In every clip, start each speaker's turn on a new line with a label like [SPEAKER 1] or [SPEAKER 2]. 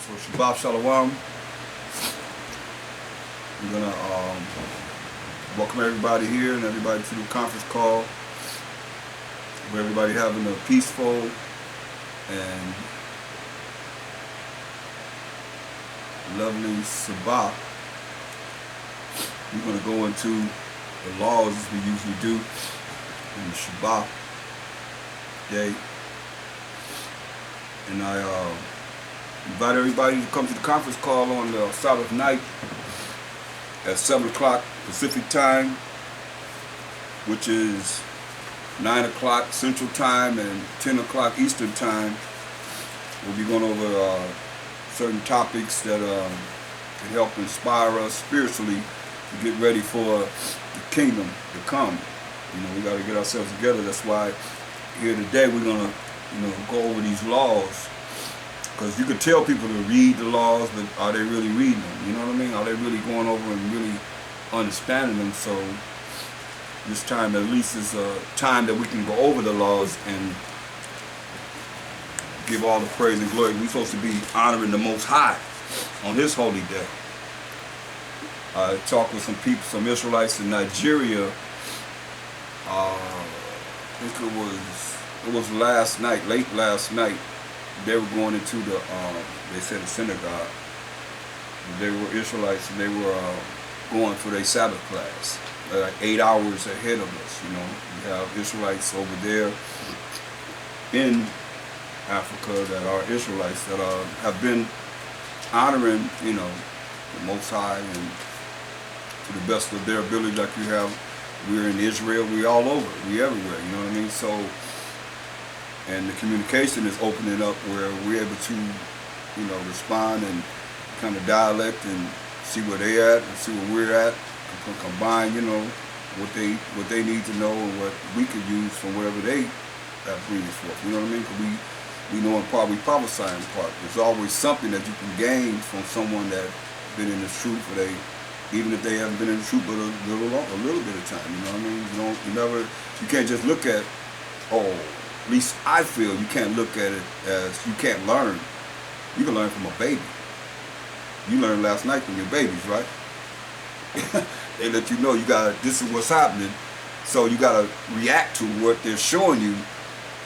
[SPEAKER 1] So Shabbat Shalom. We're gonna welcome everybody here and everybody to the conference call. Where everybody having a peaceful and lovely Sabbath. We're gonna go into the laws as we usually do in the Shabbat day. And I invite everybody to come to the conference call on the Sabbath night at 7 o'clock Pacific time, which is 9 o'clock Central time and 10 o'clock Eastern time. We'll be going over certain topics that can help inspire us spiritually to get ready for the kingdom to come. You know, we got to get ourselves together. That's why here today we're going to go over these laws, because you could tell people to read the laws, but are they really reading them? You know what I mean? Are they really going over and really understanding them? So this time at least is a time that we can go over the laws and give all the praise and glory. We're supposed to be honoring the Most High on His holy day. I talked with some people, some Israelites in Nigeria. I think it was last night, late last night. They were going into the, they said a synagogue. They were Israelites and they were going for their Sabbath class. They're like 8 hours ahead of us, you know. We have Israelites over there in Africa that are Israelites that have been honoring, you know, the Most High and to the best of their ability, like you have. We're in Israel, we're all over, we're everywhere, you know what I mean? So, and the communication is opening up where we're able to, you know, respond and kind of dialect and see where they at and see where we're at, and combine, you know, what they need to know and what we could use from whatever they have bringing forth. You know what I mean? Because we know in part, we prophesy in part. There's always something that you can gain from someone that's been in the truth, or even if they haven't been in the truth but a little bit of time. You know what I mean? You can't just look at, at least I feel you can't look at it as, you can't learn. You can learn from a baby. You learned last night from your babies, right? They let you know this is what's happening, so you gotta react to what they're showing you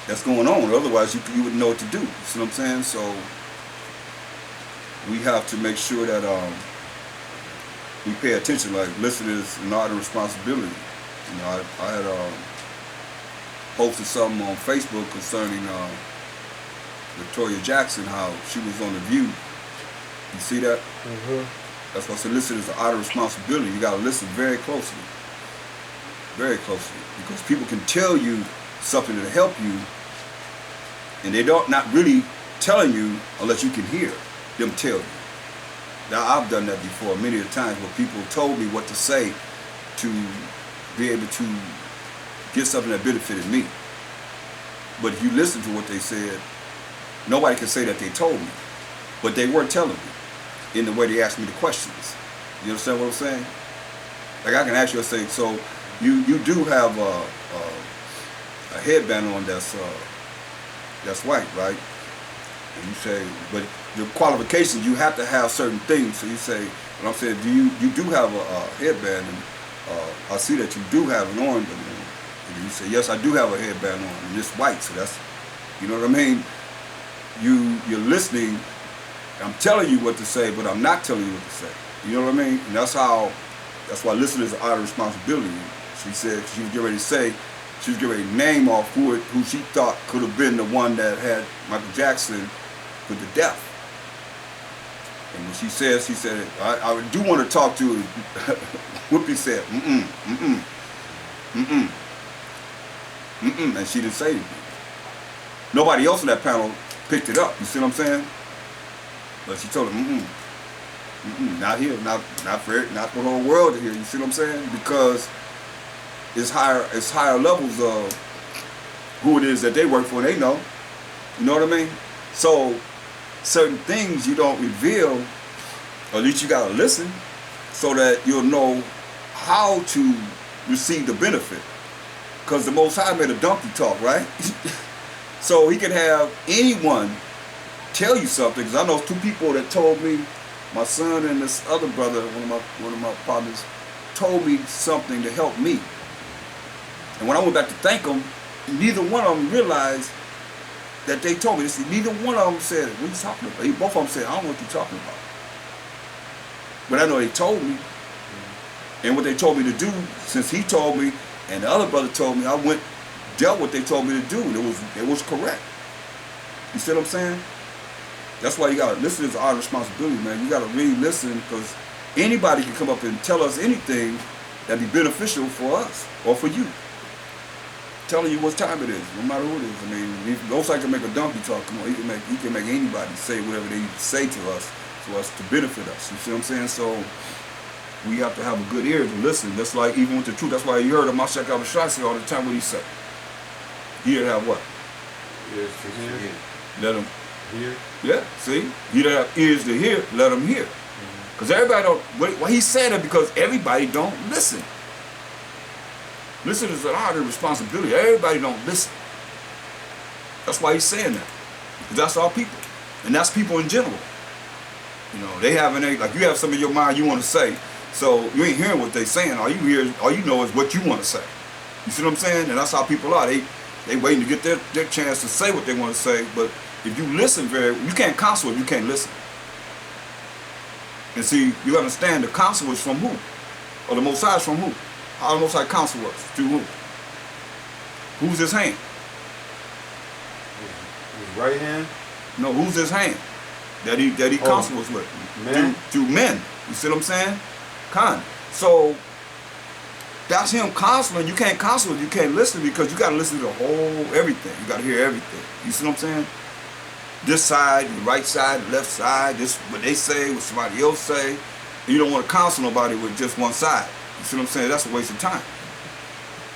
[SPEAKER 1] that's going on. Otherwise, you wouldn't know what to do. You see what I'm saying? So we have to make sure that we pay attention. Like, listeners, an art and responsibility. You know, I had posted something on Facebook concerning Victoria Jackson, how she was on The View. You see that? Mm-hmm. That's why I said listen is an art of responsibility. You got to listen very closely. Very closely. Because people can tell you something to help you, and they not really telling you unless you can hear them tell you. Now, I've done that before many times where people told me what to say to be able to get something that benefited me. But if you listen to what they said, nobody can say that they told me. But they weren't telling me in the way they asked me the questions. You understand what I'm saying? Like, I can ask you, I say, so you do have a headband on that's white, right? And you say, but the qualifications, you have to have certain things. So you say, and I'm saying, you do have a headband, and I see that you do have an orange on. And you say, yes, I do have a headband on, and it's white. So that's, you know what I mean? You're listening. I'm telling you what to say, but I'm not telling you what to say. You know what I mean? And that's why listening is an art of responsibility. She said she was getting ready to say, she was getting ready to name off who she thought could have been the one that had Michael Jackson put to death. And when she said, I do want to talk to her. Whoopi said, and she didn't say anything. Nobody else on that panel picked it up. You see what I'm saying? But she told him, not here, not the whole world to hear. You see what I'm saying? Because it's higher levels of who it is that they work for, and they know. You know what I mean? So certain things you don't reveal, or at least you gotta listen, so that you'll know how to receive the benefit. Because the Most High made a donkey talk, right? So he can have anyone tell you something, because I know two people that told me, my son and this other brother, one of my partners, told me something to help me. And when I went back to thank them, neither one of them realized that they told me this. Neither one of them said, what are you talking about? Both of them said, I don't know what you're talking about. But I know they told me. And what they told me to do, since he told me and the other brother told me, I went, dealt what they told me to do. It was correct. You see what I'm saying? That's why you gotta listen. Is our responsibility, man. You gotta really listen, because anybody can come up and tell us anything that'd be beneficial for us or for you. Telling you what time it is, no matter who it is. I mean, if Ghost can make a donkey talk, come on, he can make anybody say whatever they say to us to benefit us. You see what I'm saying? So we have to have a good ear to listen. That's like even with the truth. That's why you heard of Mashak Abashai say all the time what he said. He had have what?
[SPEAKER 2] Ears to hear.
[SPEAKER 1] Let him
[SPEAKER 2] hear.
[SPEAKER 1] Yeah, see? He that have ears to hear, let him hear. Because everybody don't, well, he said it because everybody don't listen. Listen is an honor and responsibility. Everybody don't listen. That's why he's saying that. Because that's all people. And that's people in general. You know, they have like you have some in your mind you want to say. So you ain't hearing what they saying. All you know is what you want to say. You see what I'm saying? And that's how people are. They waiting to get their chance to say what they want to say. But if you listen you can't counsel if you can't listen. And see, you understand the counsel is from who? Or the Most High is from who? How the Most High counsel us? Through who? Who's his hand?
[SPEAKER 2] His right hand?
[SPEAKER 1] No, who's his hand? That he counsels us with.
[SPEAKER 2] Men?
[SPEAKER 1] Through men. You see what I'm saying? So that's him counseling. You can't counsel if you can't listen, because you got to listen to the whole everything. You got to hear everything. You see what I'm saying? This side, the right side, the left side, this what they say, what somebody else say. You don't want to counsel nobody with just one side. You see what I'm saying? That's a waste of time.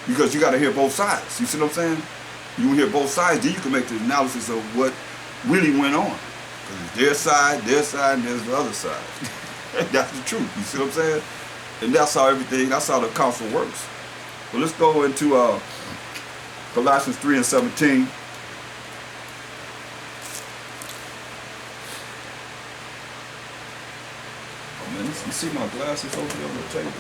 [SPEAKER 1] Because you got to hear both sides. You see what I'm saying? You hear both sides, then you can make the analysis of what really went on. Because it's their side, and there's the other side. That's the truth. You see what I'm saying? And that's how that's how the counsel works. Well, let's go into Colossians 3:17. Oh man, you see my glasses over there on the table?